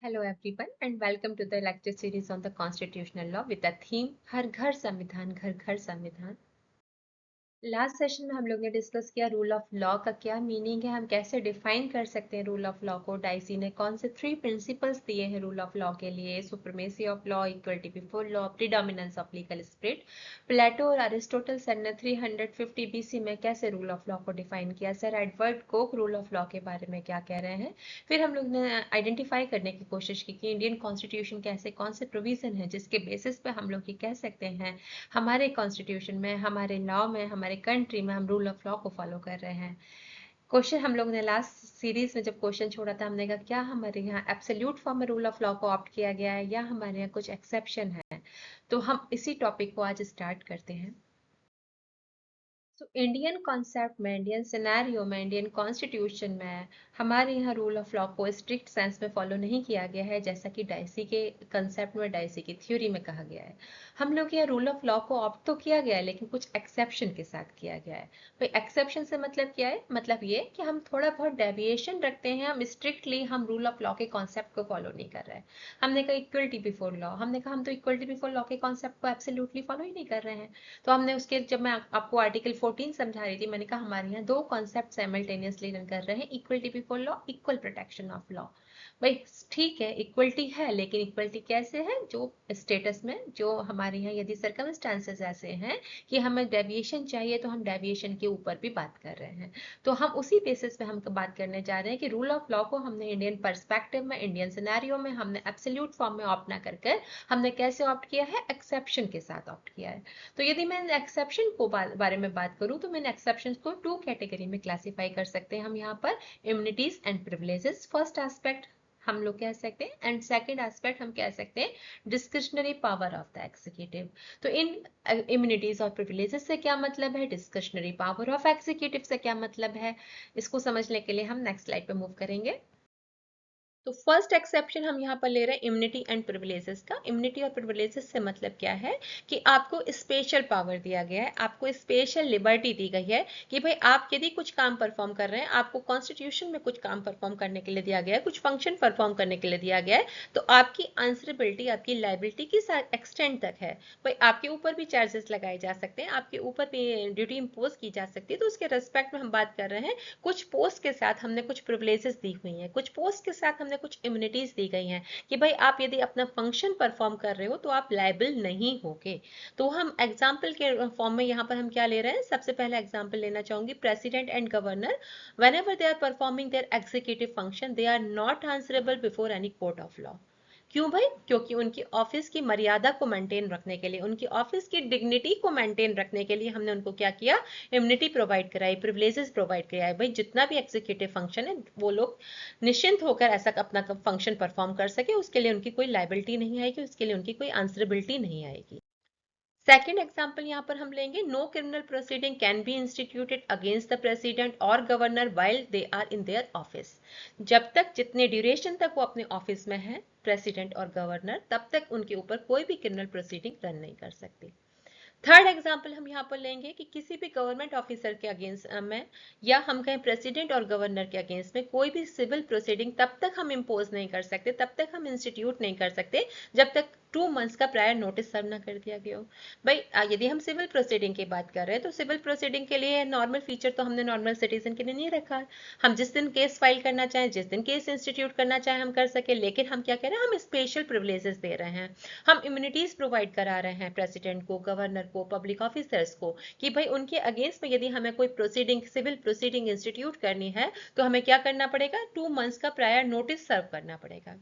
Hello everyone and welcome to the lecture series on the constitutional law with the theme हर घर संविधान घर घर संविधान। लास्ट सेशन में हम लोग ने डिस्कस किया रूल ऑफ लॉ का क्या मीनिंग है, हम कैसे डिफाइन कर सकते हैं रूल ऑफ लॉ को। डाइसी ने कौन से 3 प्रिंसिपल्स दिए हैं रूल ऑफ लॉ के लिए, supremacy of law, equality before law, predominance of legal spirit. Plato और अरिस्टोटल सर ने 350 बीसी में कैसे रूल ऑफ लॉ को डिफाइन किया। Sir Edward Coke rule of law के बारे में क्या कह रहे हैं। फिर हम लोग ने आइडेंटिफाई करने की कोशिश की कि इंडियन कॉन्स्टिट्यूशन के ऐसे कौन से प्रोविजन है जिसके बेसिस पे हम लोग ये कह सकते हैं हमारे कॉन्स्टिट्यूशन में, हमारे लॉ में, हमारे कंट्री में हम रूल ऑफ लॉ को फॉलो कर रहे हैं। क्वेश्चन हम लोग ने लास्ट सीरीज में जब क्वेश्चन छोड़ा था, हमने कहा क्या हमारे यहाँ एब्सोल्यूट फॉर्म में रूल ऑफ लॉ को ऑप्ट किया गया है या हमारे यहाँ कुछ एक्सेप्शन है। तो हम इसी टॉपिक को आज स्टार्ट करते हैं। तो इंडियन कॉन्सेप्ट में, इंडियन सिनेरियो में, इंडियन कॉन्स्टिट्यूशन में हमारे यहाँ रूल ऑफ लॉ को स्ट्रिक्ट सेंस में फॉलो नहीं किया गया है, जैसा कि डाइसी के कंसेप्ट में, डाइसी की थ्योरी में कहा गया है। हम लोग यहाँ रूल ऑफ लॉ को ऑप्ट तो किया गया है लेकिन कुछ एक्सेप्शन के साथ किया गया है। भाई एक्सेप्शन से मतलब क्या है? मतलब ये कि हम थोड़ा बहुत डेविएशन रखते हैं, हम स्ट्रिक्टली हम रूल ऑफ लॉ के कॉन्सेप्ट को फॉलो नहीं कर रहे हैं। हमने कहा इक्वलिटी बिफोर लॉ, हमने कहा हम तो इक्वलिटी बिफोर लॉ के कॉन्सेप्ट को एब्सोल्युटली फॉलो ही नहीं कर रहे हैं। तो हमने उसके, जब मैं आपको आर्टिकल 14 समझा रही थी, मैंने कहा हमारे यहाँ दो कॉन्सेप्ट साइमल्टेनियसली रन कर रहे हैं, equality before law, equal protection of law. भाई ठीक है, इक्वलिटी है लेकिन इक्वलिटी कैसे है? जो स्टेटस में, जो हमारे यहाँ यदि सर्कमस्टांसेस ऐसे हैं कि हमें डेविएशन चाहिए तो हम डेविएशन के ऊपर भी बात कर रहे हैं। तो हम उसी बेसिस पे हम बात करने जा रहे हैं कि रूल ऑफ लॉ को हमने इंडियन पर्सपेक्टिव में, इंडियन सिनेरियो में हमने एब्सोल्यूट फॉर्म में ऑप्ट ना कर हमने कैसे ऑप्ट किया है? एक्सेप्शन के साथ ऑप्ट किया है। तो यदि मैं एक्सेप्शन को बारे में बात करूं तो मैंने एक्सेप्शंस को 2 कैटेगरी में क्लासिफाई कर सकते हैं हम यहाँ पर, immunities and privileges. First aspect हम लोग कह सकते हैं एंड सेकंड एस्पेक्ट हम कह सकते हैं discretionary power of the executive. तो इन इम्यूनिटीज और प्रिविलेजेस से क्या मतलब है, डिस्क्रिशनरी पावर ऑफ एग्जीक्यूटिव से क्या मतलब है, इसको समझने के लिए हम नेक्स्ट स्लाइड पे मूव करेंगे। तो फर्स्ट एक्सेप्शन हम यहाँ पर ले रहे हैं इम्यूनिटी एंड प्रिविलेजेस का। इम्यूनिटी और प्रिविलेजेस से मतलब क्या है कि आपको स्पेशल पावर दिया गया है, आपको स्पेशल लिबर्टी दी गई है कि भाई आप यदि कुछ काम परफॉर्म कर रहे हैं, आपको कॉन्स्टिट्यूशन में कुछ काम परफॉर्म करने के लिए दिया गया है, कुछ फंक्शन परफॉर्म करने के लिए दिया गया है, तो आपकी आंसरेबिलिटी, आपकी लाइबिलिटी किस एक्सटेंट तक है। भाई आपके ऊपर भी चार्जेस लगाए जा सकते हैं, आपके ऊपर भी ड्यूटी इम्पोज की जा सकती है। तो उसके रेस्पेक्ट में हम बात कर रहे हैं, कुछ पोस्ट के साथ हमने कुछ प्रिविलेजेस दी हुई हैं, कुछ पोस्ट के साथ हमने कुछ इम्यूनिटीज दी गई हैं कि भाई आप यदि अपना फंक्शन परफॉर्म कर रहे हो तो आप लायबल नहीं होगे। तो हम एग्जाम्पल के फॉर्म में यहाँ पर हम क्या ले रहे हैं? सबसे पहले एग्जाम्पल लेना चाहूंगी, president and governor whenever they are performing their executive function they are not answerable before any court of law। क्यों भाई? क्योंकि उनकी ऑफिस की मर्यादा को मेंटेन रखने के लिए, उनकी ऑफिस की डिग्निटी को मेंटेन रखने के लिए हमने उनको क्या किया? इम्यूनिटी प्रोवाइड कराई, प्रिविलेजेस प्रोवाइड कराई। भाई जितना भी एग्जीक्यूटिव फंक्शन है वो लोग निश्चिंत होकर ऐसा अपना फंक्शन परफॉर्म कर सके, उसके लिए उनकी कोई लाइबिलिटी नहीं आएगी, उसके लिए उनकी कोई आंसरेबिलिटी नहीं आएगी। सेकेंड एग्जाम्पल यहाँ पर हम लेंगे, no criminal proceeding can be instituted against the president और governor while they are in their office. जब तक, जितने ड्यूरेशन तक वो अपने ऑफिस में है, प्रेसिडेंट और गवर्नर, तब तक उनके ऊपर कोई भी क्रिमिनल प्रोसीडिंग रन नहीं कर सकती। थर्ड एग्जाम्पल हम यहाँ पर लेंगे कि किसी भी गवर्नमेंट ऑफिसर के अगेंस्ट में, या हम कहें प्रेसिडेंट और गवर्नर के अगेंस्ट में, कोई भी सिविल प्रोसीडिंग तब तक हम इम्पोज नहीं कर सकते, तब तक हम इंस्टीट्यूट नहीं कर सकते जब तक 2 मंथ्स का प्रायर नोटिस सर्व ना कर दिया गया हो। भाई यदि हम सिविल प्रोसीडिंग की बात कर रहे हैं तो सिविल प्रोसीडिंग के लिए नॉर्मल फीचर तो हमने नॉर्मल सिटीजन के लिए नहीं रखा है। हम जिस दिन केस फाइल करना चाहें, जिस दिन केस इंस्टीट्यूट करना चाहें हम कर सके, लेकिन हम क्या कह रहे हैं? हम स्पेशल प्रिविलेजेस दे रहे हैं, हम इम्यूनिटीज प्रोवाइड करा रहे हैं प्रेसिडेंट को, गवर्नर को, पब्लिक ऑफिसर्स को, कि भाई उनके अगेंस्ट में यदि हमें कोई प्रोसीडिंग, सिविल प्रोसीडिंग इंस्टीट्यूट करनी है तो हमें क्या करना पड़ेगा? 2 मंथ्स का प्रायर नोटिस सर्व करना पड़ेगा।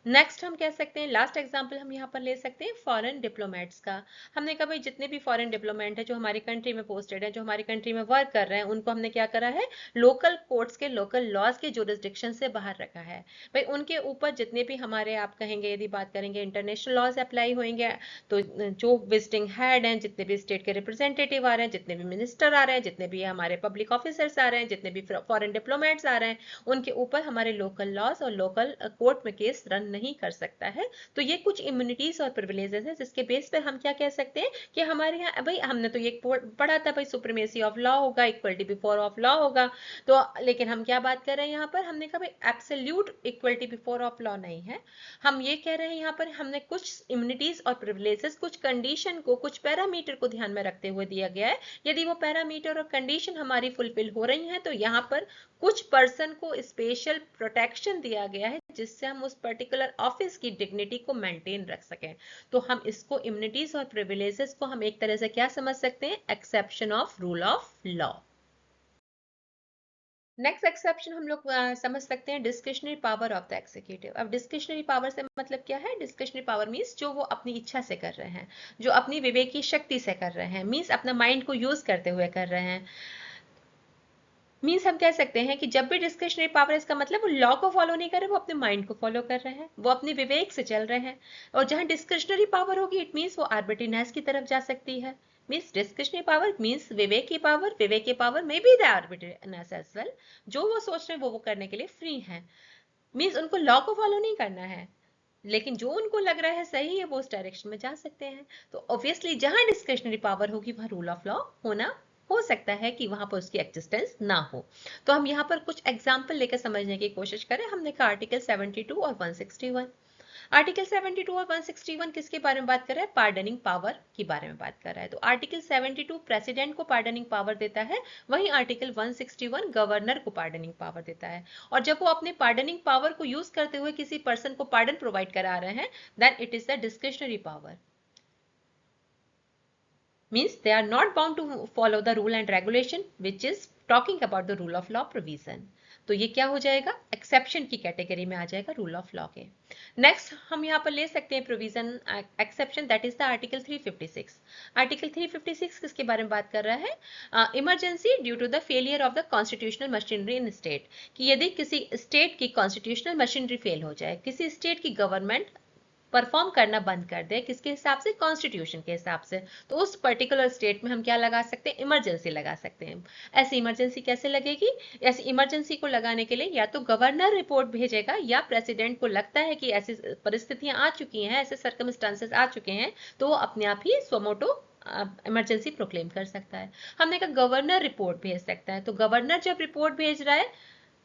नेक्स्ट हम कह सकते हैं, लास्ट एग्जांपल हम यहाँ पर ले सकते हैं फॉरेन डिप्लोमेट्स का। हमने कहा भाई जितने भी फॉरेन डिप्लोमेट है जो हमारी कंट्री में पोस्टेड है, जो हमारी कंट्री में वर्क कर रहे हैं, उनको हमने क्या करा है? लोकल कोर्ट्स के, लोकल लॉज के जुरिस्डिक्शन से बाहर रखा है। भाई उनके ऊपर जितने भी हमारे, आप कहेंगे यदि बात करेंगे इंटरनेशनल लॉज अप्लाई होंगे, तो जो विजिटिंग हेड हैं, जितने भी स्टेट के रिप्रेजेंटेटिव आ रहे हैं, जितने भी मिनिस्टर आ रहे हैं, जितने भी हमारे पब्लिक ऑफिसर्स आ रहे हैं, जितने भी फॉरेन डिप्लोमेट्स आ रहे हैं, उनके ऊपर हमारे लोकल लॉज और लोकल कोर्ट में केस रन नहीं कर सकता है। तो ये कुछ इम्यूनिटीज और प्रिविलेजेस हैं जिसके बेस पर हम क्या कह सकते हैं कि हमारे यहाँ भाई हमने तो ये पढ़ा था भाई सुप्रीमेसी ऑफ लॉ होगा, इक्वलिटी बिफोर ऑफ लॉ होगा। तो लेकिन हम क्या बात कर रहे हैं यहाँ पर, हमने कहा भाई absolute equality before of law नहीं है। हम ये कह रहे हैं यहाँ पर हमने कुछ इम्यूनिटीज और प्रिविलेजेस, कुछ कंडीशन को, कुछ पैरामीटर को ध्यान में रखते हुए दिया गया है। यदि वो पैरामीटर और कंडीशन हमारी फुलफिल हो रही हैं तो यहाँ पर कुछ पर्सन को स्पेशल प्रोटेक्शन दिया गया है जिससे हम उस पर्टिकुलर ऑफिस की डिग्निटी को मेंटेन रख सकें। तो हम इसको इम्यूनिटीज और प्रिविलेजेस को हम एक तरह से क्या समझ सकते हैं, exception of rule of law. Next exception हम लोग समझ सकते हैं discretionary power of the executive. अब डिस्क्रिशनरी पावर से मतलब क्या है, डिस्क्रिशनरी पावर मींस जो वो अपनी इच्छा से कर रहे हैं, जो अपनी विवेक की शक्ति से कर रहे हैं, मींस अपना माइंड को यूज करते हुए कर रहे हैं। मीन्स हम कह सकते हैं कि जब भी डिस्क्रिशनरी पावर, इसका मतलब वो लॉ को फॉलो नहीं कर रहे, वो अपने माइंड को फॉलो कर रहे हैं, वो अपने विवेक से चल रहे हैं। और जहां डिस्क्रिशनरी पावर होगी इट मीन्स वो आर्बिट्रीनेस की तरफ जा सकती है। मीन्स डिस्क्रिशनरी पावर मीन्स विवेक की पावर, विवेक की power may be the arbitrariness as well. जो वो सोच रहे हैं वो करने के लिए फ्री है। मीन्स उनको लॉ को फॉलो नहीं करना है, लेकिन जो उनको लग रहा है सही है वो उस डायरेक्शन में जा सकते हैं। तो ऑब्वियसली जहां डिस्क्रिशनरी पावर होगी वहां रूल ऑफ लॉ होना हो सकता है कि वहां पर उसकी एक्जिस्टेंस ना हो। तो हम यहाँ पर कुछ एग्जाम्पल लेकर समझने की कोशिश करें। हमने कहा आर्टिकल 72 और 161। आर्टिकल 72 और 161 किसके बारे में बात कर रहा है, पार्डनिंग पावर के बारे में बात कर रहा है। तो आर्टिकल 72 प्रेसिडेंट को पार्डनिंग पावर देता है, वहीं आर्टिकल 161 गवर्नर को पार्डनिंग पावर देता है। और जब वो अपने पार्डनिंग पावर को यूज करते हुए किसी पर्सन को पार्डन प्रोवाइड करा रहे हैं, then it is the discretionary power. Means they are not bound to follow the rule and regulation which is talking about the rule of law provision। तो ये क्या हो जाएगा, एक्सेप्शन की कैटेगरी में आ जाएगा रूल ऑफ लॉ के। नेक्स्ट हम यहाँ पर ले सकते हैं provision exception, that is the article 356। Article 356 किसके बारे में बात कर रहा है, emergency due to the failure of the constitutional machinery in state. कि यदि किसी स्टेट की कॉन्स्टिट्यूशनल मशीनरी फेल हो जाए, किसी स्टेट की गवर्नमेंट परफॉर्म करना बंद कर दे, किसके हिसाब से, कॉन्स्टिट्यूशन के हिसाब से, तो उस पर्टिकुलर स्टेट में हम क्या लगा सकते हैं, इमरजेंसी लगा सकते हैं। ऐसी इमरजेंसी कैसे लगेगी, ऐसी इमरजेंसी को लगाने के लिए या तो गवर्नर रिपोर्ट भेजेगा या प्रेसिडेंट को लगता है कि ऐसी परिस्थितियां आ चुकी हैं, ऐसे सर्कमस्टांसेस आ चुके हैं, तो वो अपने आप ही स्वमोटो इमरजेंसी प्रोक्लेम कर सकता है। हमने कहा गवर्नर रिपोर्ट भेज सकता है। तो गवर्नर जब रिपोर्ट भेज रहा है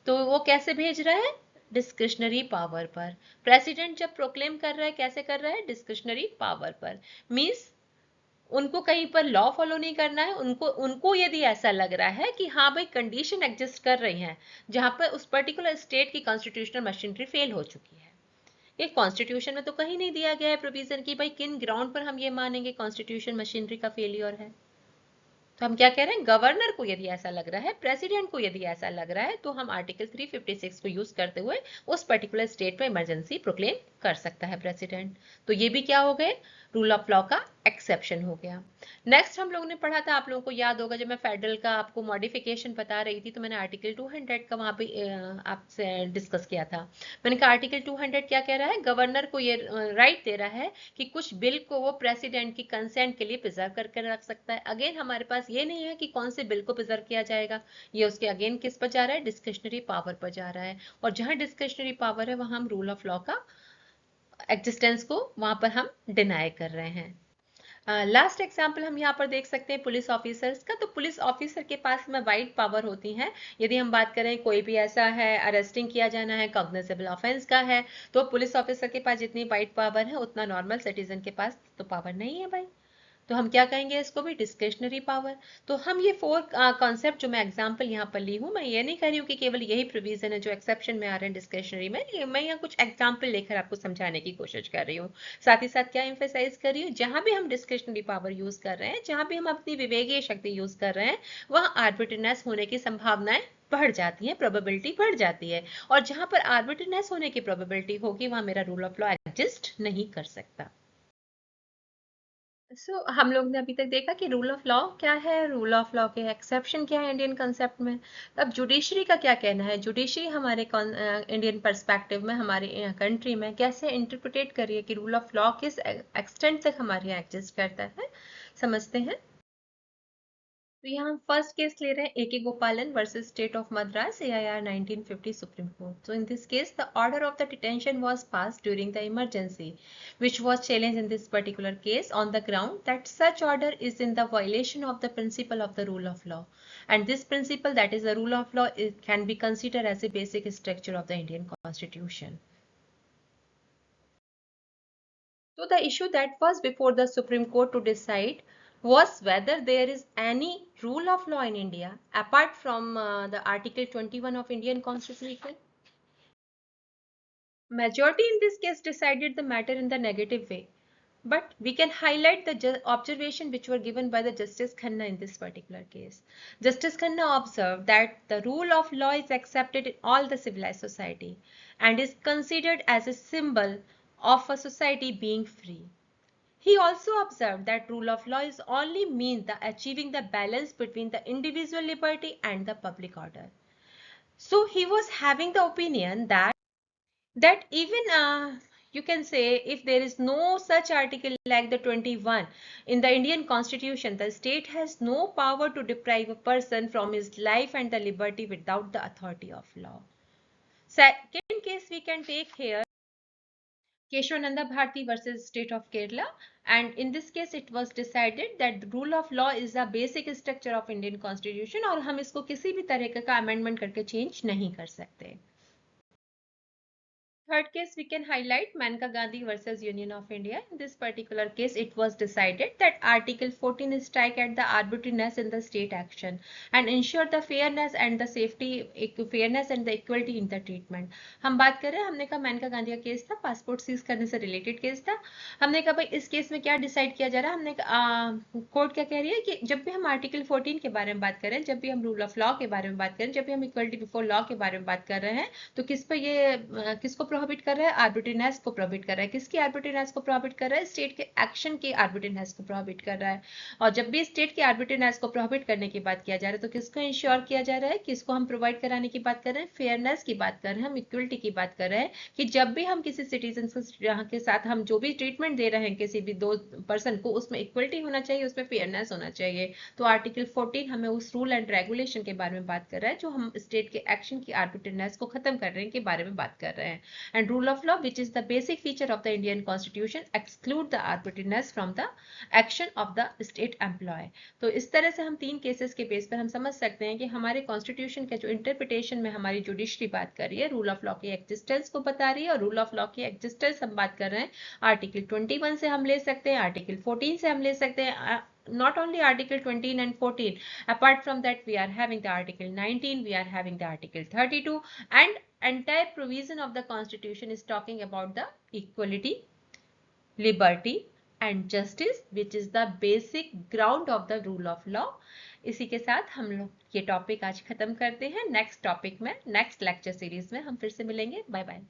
तो वो कैसे भेज रहा है, डिस्क्रिशनरी पावर पर। प्रेसिडेंट जब प्रोक्लेम कर रहा है कैसे कर रहा है, डिस्क्रिशनरी पावर पर। मींस उनको कहीं पर लॉ फॉलो नहीं करना है, उनको उनको यदि ऐसा लग रहा है कि हाँ भाई कंडीशन एग्जिस्ट कर रही है जहां पर उस पर्टिकुलर स्टेट की कॉन्स्टिट्यूशनल मशीनरी फेल हो चुकी है। ये कॉन्स्टिट्यूशन में तो कहीं नहीं दिया गया है प्रोविजन की भाई किन ग्राउंड पर हम ये मानेंगे कॉन्स्टिट्यूशन मशीनरी का फेलियर है। तो हम क्या कह रहे हैं, गवर्नर को यदि ऐसा लग रहा है, प्रेसिडेंट को यदि ऐसा लग रहा है, तो हम आर्टिकल 356 को यूज करते हुए उस पर्टिकुलर स्टेट में इमरजेंसी प्रोक्लेम कर सकता है प्रेसिडेंट। तो ये भी क्या हो गए, रूल ऑफ लॉ का एक्सेप्शन हो गया। नेक्स्ट हम लोगों ने पढ़ा था, आप लोगों को याद होगा जब मैं फेडरल का आपको मॉडिफिकेशन बता रही थी तो मैंने आर्टिकल 200 का वहां पे आपसे डिस्कस किया था। मैंने कहा आर्टिकल 200 क्या कह रहा है, गवर्नर को ये राइट दे रहा है कि कुछ बिल को वो प्रेसिडेंट की कंसेंट के लिए प्रिजर्व करके रख सकता है। अगेन हमारे पास ये नहीं है कि कौन से बिल को प्रिजर्व किया जाएगा, ये उसके अगेन किस पर जा रहा है, डिस्क्रिशनरी पावर पर जा रहा है। और जहां डिस्क्रिशनरी पावर है वहां हम रूल ऑफ लॉ का एग्जिस्टेंस को वहां पर हम डिनाई कर रहे हैं। लास्ट एग्जाम्पल हम यहाँ पर देख सकते हैं पुलिस ऑफिसर्स का। तो पुलिस ऑफिसर के पास में वाइड पावर होती है। यदि हम बात करें कोई भी ऐसा है अरेस्टिंग किया जाना है, कॉग्निजेबल ऑफेंस का है, तो पुलिस ऑफिसर के पास जितनी वाइड पावर है उतना नॉर्मल सिटीजन के पास तो पावर नहीं है भाई। तो हम क्या कहेंगे इसको भी, डिस्क्रिशनरी पावर। तो हम ये 4 कॉन्सेप्ट जो मैं एग्जांपल यहाँ पर ली हूँ, मैं ये नहीं कह रही हूँ कि केवल यही प्रोविजन है जो एक्सेप्शन में आ रहे हैं डिस्क्रिशनरी में, मैं यहाँ कुछ एग्जांपल लेकर आपको समझाने की कोशिश कर रही हूँ। साथ ही साथ क्या एम्फेसाइज कर रही हूँ, जहां भी हम डिस्क्रिशनरी पावर यूज कर रहे हैं, जहां भी हम अपनी विवेकीय शक्ति यूज कर रहे हैं, वहां आर्बिट्रीनेस होने की संभावनाएं बढ़ जाती है, प्रोबेबिलिटी बढ़ जाती है। और जहां पर आर्बिट्रीनेस होने की प्रोबेबिलिटी होगी वहां मेरा रूल ऑफ लॉ एग्जिस्ट नहीं कर सकता। हम लोग ने अभी तक देखा कि रूल ऑफ लॉ क्या है, रूल ऑफ लॉ के एक्सेप्शन क्या है इंडियन कंसेप्ट में। अब जुडिशरी का क्या कहना है, जुडिशरी हमारे इंडियन पर्सपेक्टिव में, हमारे कंट्री में कैसे इंटरप्रिटेट करिए कि रूल ऑफ लॉ किस एक्सटेंट तक हमारे यहाँ एग्जिस्ट करता है, समझते हैं। तो यहाँ हम फर्स्ट केस ले रहे हैं ए के गोपालन versus state of Madras AIR 1950 supreme court. So in this case the order of the detention was passed during the emergency which was challenged in this particular case on the ground that such order is in the violation of the principle of the rule of law, and this principle, that is the rule of law, can be considered as a basic structure of the Indian Constitution. So the issue that was before the Supreme Court to decide was whether there is any rule of law in India apart from the Article 21 of Indian Constitution. Majority in this case decided the matter in the negative way. But we can highlight the observation which were given by the Justice Khanna in this particular case. Justice Khanna observed that the rule of law is accepted in all the civilized society and is considered as a symbol of a society being free. He also observed that rule of law is only means the achieving the balance between the individual liberty and the public order. So he was having the opinion that even you can say if there is no such article like the 21 in the Indian Constitution, the state has no power to deprive a person from his life and the liberty without the authority of law. Second case we can take here Keshavananda Bharati versus State of Kerala, and in this case it was decided that the rule of law is a basic structure of Indian Constitution और हम इसको किसी भी तरह का amendment करके change नहीं कर सकते. Third case we can highlight Maneka Gandhi versus Union of India. In this particular case it was decided that Article 14 strike at the arbitrariness in the state action and ensure the fairness and the safety, fairness and the equality in the treatment. हम बात कर रहे हैं, हमने कहा मेनका गांधी का case था, passport seize करने से रिलेटेड केस था. हमने कहा भाई इस केस में क्या डिसाइड किया जा रहा है, हमने कोर्ट क्या कह रही है कि जब भी हम आर्टिकल 14 के बारे में बात करें, जब भी हम रूल ऑफ लॉ के बारे में बात करें, जब भी हम इक्वलिटी बिफोर लॉ के बारे में बात कर रहे हैं, तो किस पर ये किसको प्रोहिबिट कर रहा है, आर्बिट्रीनेस को प्रोहिबिट कर रहा है. किसकी आर्बिट्रीनेस को प्रोहिबिट कर रहा है, स्टेट के एक्शन की आर्बिट्रीनेस को प्रोहिबिट कर रहा है. और जब भी स्टेट की आर्बिट्रीनेस को प्रोहिबिट करने की बात किया जा रहा है तो किसको इंश्योर किया जा रहा है, किसको हम प्रोवाइड कराने की बात कर रहे हैं, फेयरनेस की बात कर रहे हैं, हम इक्वलिटी की बात कर रहे हैं कि जब भी हम किसी सिटीजन के साथ हम जो भी ट्रीटमेंट दे रहे हैं किसी भी दो पर्सन को, उसमें इक्वलिटी होना चाहिए, उसमें फेयरनेस होना चाहिए. तो आर्टिकल 14 हमें उस रूल एंड रेगुलेशन के बारे में बात कर रहा है जो हम स्टेट के एक्शन की आर्बिट्रीनेस को खत्म करने के बारे में बात कर रहे हैं. And rule of law, which is the basic feature of the Indian Constitution, exclude the arbitrariness from the action of the state employee. तो इस तरह से हम तीन केसेस के बेस पर हम समझ सकते हैं कि हमारे कॉन्स्टिट्यूशन के जो इंटरप्रिटेशन में हमारी जुडिशरी बात कर रही है, रूल ऑफ लॉ की एग्जिस्टेंस को बता रही है, और रूल ऑफ लॉ की एग्जिस्टेंस हम बात कर रहे हैं आर्टिकल 21 से हम ले सकते हैं, आर्टिकल 14 से हम ले सकते हैं. Not only article 20 and 14, apart from that we are having the article 19, we are having the article 32, and entire provision of the constitution is talking about the equality, liberty and justice, which is the basic ground of the rule of law. इसी के साथ हम लोग ये topic आज खत्म करते हैं. नेक्स्ट टॉपिक में, नेक्स्ट लेक्चर सीरीज में हम फिर से मिलेंगे. Bye bye.